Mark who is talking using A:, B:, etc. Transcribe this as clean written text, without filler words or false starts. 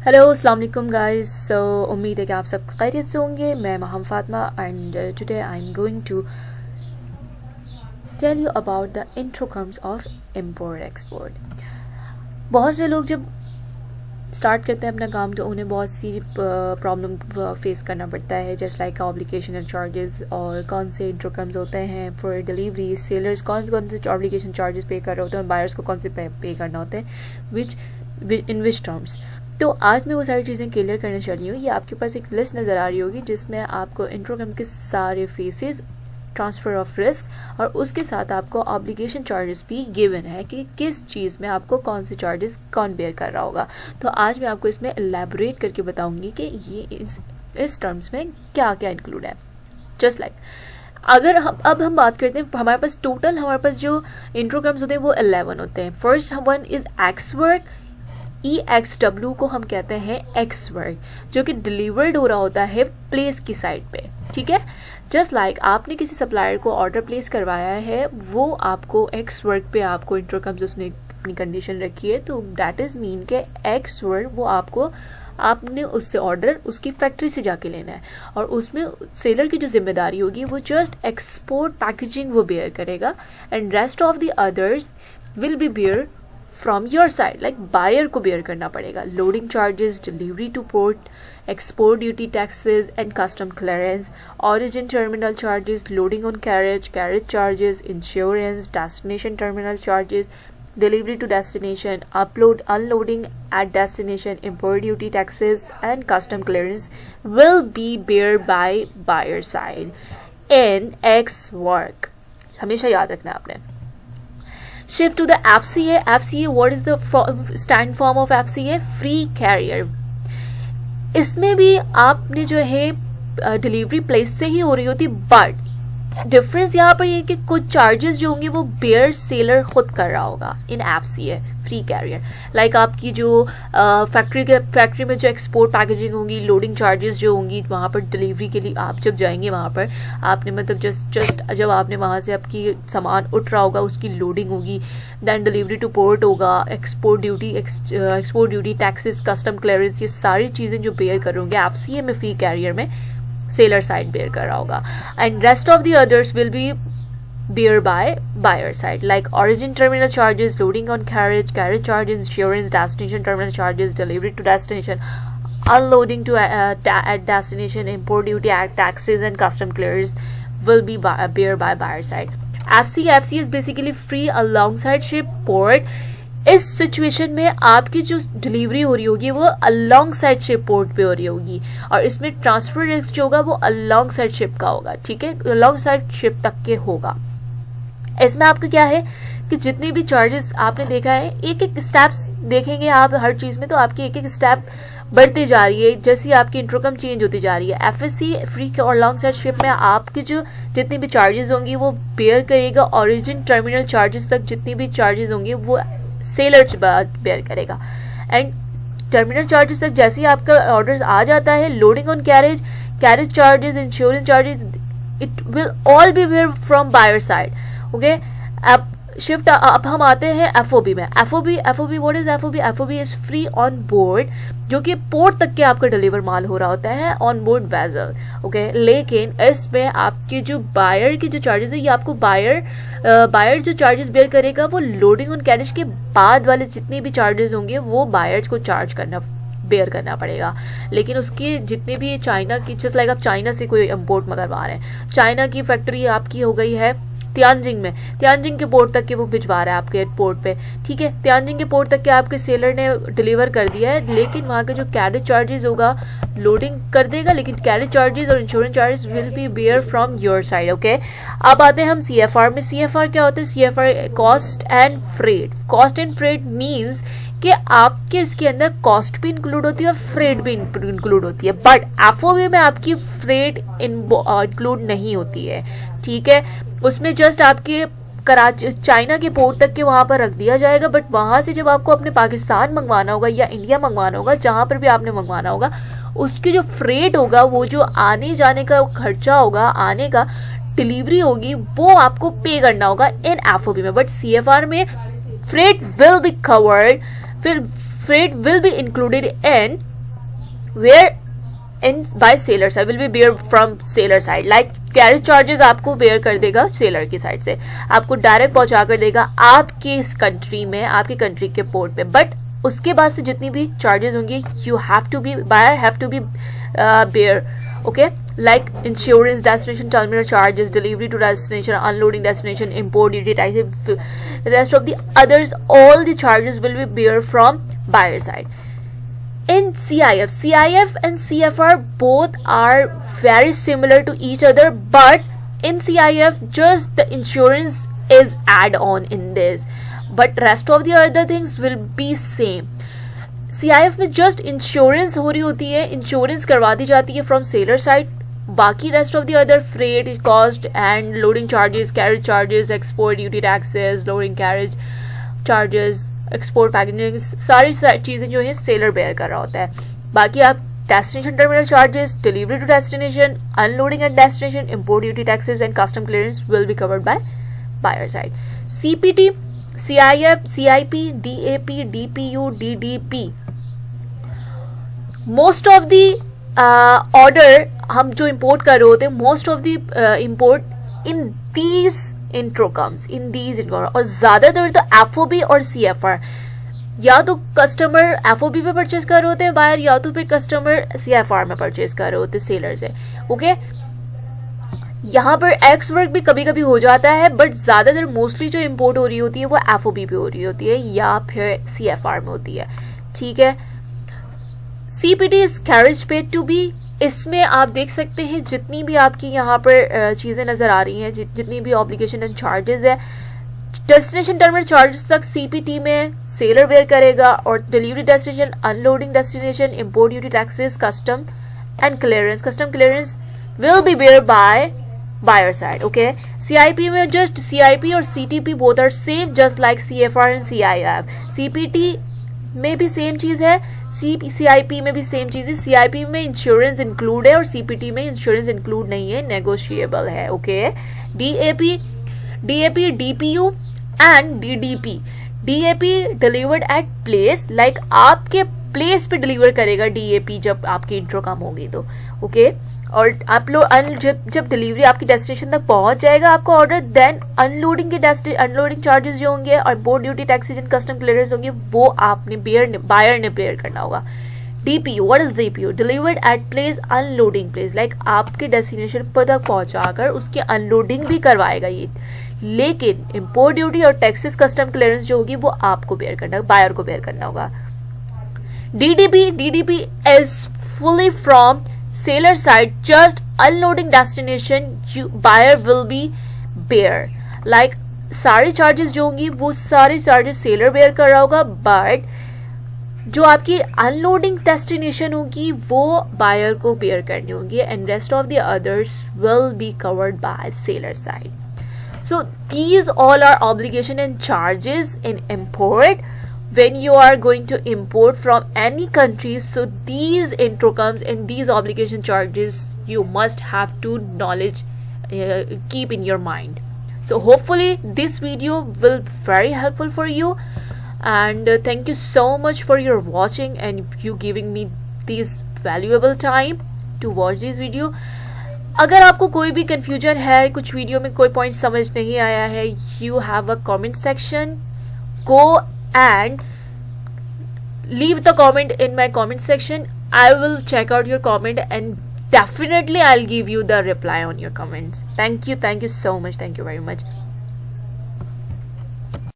A: Hello अस्सलाम वालेकुम guys. सो उम्मीद है कि आप सब खैरियत से होंगे। मैं Maham Fatima and today I am going to tell you about the incoterms of import export. बहुत से लोग जब स्टार्ट करते हैं अपना काम तो उन्हें बहुत सी प्रॉब्लम फेस करना पड़ता है, जैसे लाइक ऑब्लिगेशन एंड चार्जेस और कौन से इंट्रोकम्स होते हैं फॉर डिलीवरी, सेलर्स कौन से ऑब्लिगेशन चार्जेस पे कर रहे होते हैं और बायर्स को कौन से पे करना होता है इन विच टर्म्स। तो आज मैं वो सारी चीज़ें क्लियर करने चली हूँ। ये आपके पास एक लिस्ट नज़र आ रही होगी जिसमें आपको इंट्रोकम के सारे फेसेस, ट्रांसफ़र ऑफ रिस्क और उसके साथ आपको ऑब्लिगेशन चार्जेस भी गिवन है कि किस चीज़ में आपको कौन से चार्जेस कौन बेयर कर रहा होगा। तो आज मैं आपको इसमें एलैबोरेट करके बताऊंगी कि ये इस टर्म्स में क्या क्या इंक्लूड है। जस्ट लाइक अगर हम बात करते हैं, हमारे पास जो इंट्रोकम्स होते हैं वो 11 होते हैं। First one is x work. EXW को हम कहते हैं एक्स वर्क, जो कि डिलीवर्ड हो रहा होता है प्लेस की साइड पे। ठीक है, जस्ट लाइक आपने किसी सप्लायर को ऑर्डर प्लेस करवाया है, वो आपको एक्स वर्क पे आपको इंट्रोकम्स उसने अपनी कंडीशन रखी है, तो दैट इज मीन के एक्स वर्क वो आपने उससे ऑर्डर उसकी फैक्ट्री से जाके लेना है और उसमें सेलर की जो जिम्मेदारी होगी वो जस्ट एक्सपोर्ट पैकेजिंग वो बेयर करेगा and rest of the others will be bear from your side, like buyer को बेयर करना पड़ेगा। Loading charges, delivery to port, export duty, taxes and custom clearance, origin terminal charges, loading on carriage charges, insurance, destination terminal charges, delivery to destination, unloading at destination, import duty, taxes and custom clearance will be bear by buyer side in X work। हमेशा याद रखना है आपने। Shift to the FCA। what is the stand form of FCA? Free carrier। इसमें भी आपने जो है डिलीवरी प्लेस से ही हो रही होती, बट डिफरेंस यहाँ पर ये कि कुछ चार्जेस जो होंगे वो बेयर सेलर खुद कर रहा होगा इन FCA फ्री कैरियर। लाइक आपकी जो फैक्ट्री में जो एक्सपोर्ट पैकेजिंग होंगी, लोडिंग चार्जेस जो होंगी, वहाँ पर डिलीवरी के लिए आप जब जाएंगे वहाँ पर आपने मतलब जस्ट जब आपने वहाँ से आपकी सामान उठ रहा होगा उसकी लोडिंग होगी, देन डिलीवरी टू पोर्ट होगा, export duty, taxes, custom clearance, ये सारी चीज़ें जो बेयर कर होंगे FCA में फ्री कैरियर में सेलर साइड बेयर कर रहा होगा and rest of the others will B bear by buyer side, like origin terminal charges, loading on carriage charges, insurance, destination terminal charges, delivery to destination, unloading to at destination, import duty, taxes and custom clearance will be bear by buyer side। FC is basically free alongside ship port। इस situation में आपकी जो delivery हो रही होगी वो along side ship port पे हो रही होगी और इसमें ट्रांसफर रिस्क जो होगा वो अलॉन्ग साइड शिप का होगा। ठीक है, अलॉन्ग साइड शिप तक के होगा। इसमें आपका क्या है कि जितनी भी चार्जेस आपने देखा है, एक एक स्टेप्स देखेंगे आप हर चीज में, तो आपकी एक एक स्टेप बढ़ती जा रही है जैसी आपकी इंट्रोकम चेंज होती जा रही है। FSC फ्री और लॉन्ग साइड शिप में आपकी जो जितनी भी चार्जेस होंगी वो बेयर करेगा। ओरिजिन टर्मिनल चार्जेस तक जितनी भी चार्जेस होंगी वो सेलर बेयर करेगा एंड टर्मिनल चार्जेस तक जैसे ही आपका ऑर्डर आ जाता है, loading on carriage charges, insurance charges, it will all be bear from buyer side. Okay, अब शिफ्ट अब हम आते हैं FOB में। FOB what is FOB? FOB is free on board, जो कि पोर्ट तक के आपका डिलीवर माल हो रहा होता है ऑन बोर्ड वेजल। ओके, लेकिन इसमें आपके जो बायर की जो चार्जेस है, ये आपको बायर जो चार्जेस बेयर करेगा वो लोडिंग ऑन कैरेज के बाद वाले जितने भी चार्जेस होंगे वो बायर्स को बेयर करना पड़ेगा। लेकिन उसकी जितने भी चाइना की, जस्ट लाइक आप चाइना से कोई इम्पोर्ट मंगवा रहे हैं, चाइना की फैक्ट्री आपकी हो गई है तियानजिंग के पोर्ट तक के वो भिजवा रहा है आपके पोर्ट पे। ठीक है, तियानजिंग के पोर्ट तक के आपके सेलर ने डिलीवर कर दिया है, लेकिन वहाँ का जो कैरेज चार्जेस होगा लोडिंग कर देगा, लेकिन कैरेज चार्जेस और insurance charges will be bear from your side. Okay, अब आते हैं हम CFR में। CFR क्या होता है? CFR cost and freight means कि आपके इसके अंदर कॉस्ट भी इंक्लूड होती है और फ्रेट भी इंक्लूड होती है, बट FOB में आपकी फ्रेट इंक्लूड नहीं होती है। ठीक है, उसमें जस्ट आपके कराची चाइना के पोर्ट तक के वहां पर रख दिया जाएगा, बट वहां से जब आपको अपने पाकिस्तान मंगवाना होगा या इंडिया मंगवाना होगा, जहां पर भी आपने मंगवाना होगा, उसकी जो फ्रेट होगा, वो जो आने जाने का खर्चा होगा, आने का डिलीवरी होगी, वो आपको पे करना होगा इन FOB में। बट CFR में freight will be covered, freight will be included in where in by sailor side will be bear from sailor side, like carriage charges आपको बेयर कर देगा सेलर की साइड से, आपको डायरेक्ट पहुंचा कर देगा आपके इस कंट्री में, आपकी कंट्री के पोर्ट पे, बट उसके बाद से जितनी भी चार्जेस होंगी you have to be buyer have to be bear, okay, like insurance, destination terminal charges, delivery to destination, unloading destination, import duty, tax, rest of the others, all the charges will be bear from buyer side. In CIF and CFR both are very similar to each other, but in CIF just the insurance is add on in this, but rest of the other things will be same. CIF में just insurance हो रही होती है, insurance करवा दी जाती है from seller side, बाकी rest of the other freight cost and loading charges, carriage charges, export duty taxes, loading carriage charges, export packaging, सारी चीजें जो है सेलर बेयर कर रहा होता है. बाकी आप destination terminal charges, delivery to destination, unloading at destination, import duty taxes and custom clearance will be covered by buyer side. CPT, CIF, CIP, DAP, DPU, DDP, most of the order हम जो import कर रहे होते हैं, most of the import in these incoterms, in these incoterms, और ज्यादातर तो FOB और CFR, या तो कस्टमर FOB पे परचेज कर रहे होते हैं बायर, या तो फिर कस्टमर CFR में परचेज कर रहे होते हैं सेलर से, ओके. यहाँ पर एक्स वर्क भी कभी कभी हो जाता है, बट ज्यादातर मोस्टली जो इंपोर्ट हो रही होती है वो FOB पे हो रही होती है या फिर CFR में होती है, ठीक है. CPT is carriage paid to be, इसमें आप देख सकते हैं जितनी भी आपकी यहाँ पर चीजें नजर आ रही हैं, जितनी भी ऑब्लिगेशन एंड चार्जेस है, डेस्टिनेशन टर्मिनल चार्जेस तक CPT में सेलर बेयर करेगा, और delivery destination, unloading destination, import duty taxes, custom and clearance will be bear by buyer side, okay. CIP में जस्ट CIP और CTP both are same just like CFR and CIF. CPT में भी same चीज है, CIP में भी same चीज है. CIP में इंश्योरेंस इंक्लूड है और CPT में इंश्योरेंस इंक्लूड नहीं है, नेगोशिएबल है, okay. DAP, DPU and DDP. DAP delivered at place, like आपके प्लेस पे डिलीवर करेगा DAP जब आपकी इंट्रो कम होगी तो, ओके. और आप लोग जब डिलीवरी आपकी डेस्टिनेशन तक पहुंच जाएगा आपका ऑर्डर, देन अनलोडिंग चार्जेस जो होंगे और board duty taxes and custom clearance होंगे वो आपने बायर ने बेयर करना होगा. DPU, what is DPU? Delivered at place, unloading place, like आपके डेस्टिनेशन पर तक पहुंचाकर उसकी अनलोडिंग भी करवाएगा ये, लेकिन इंपोर्ट ड्यूटी और टैक्सेस कस्टम क्लियरेंस जो होगी वो आपको बेयर करना, बायर को बेयर करना होगा. DDP is fully from seller side, just unloading destination buyer will be bear, like सारी चार्जेस जो होंगी वो सारी चार्जेस सेलर बेयर कर रहा होगा, बट जो आपकी अनलोडिंग डेस्टिनेशन होगी वो बायर को बेयर करनी होगी, and rest of the others will be covered by seller side. So these all are obligation and charges in import when you are going to import from any countries. So these introcums and these obligation charges you must have to knowledge, keep in your mind. So hopefully this video will be very helpful for you, and thank you so much for your watching and you giving me this valuable time to watch this video. अगर आपको कोई भी confusion है, कुछ video में कोई point समझ नहीं आया है, you have a comment section, go and leave the comment in my comment section. I will check out your comment and definitely I'll give you the reply on your comments. Thank you so much, thank you very much.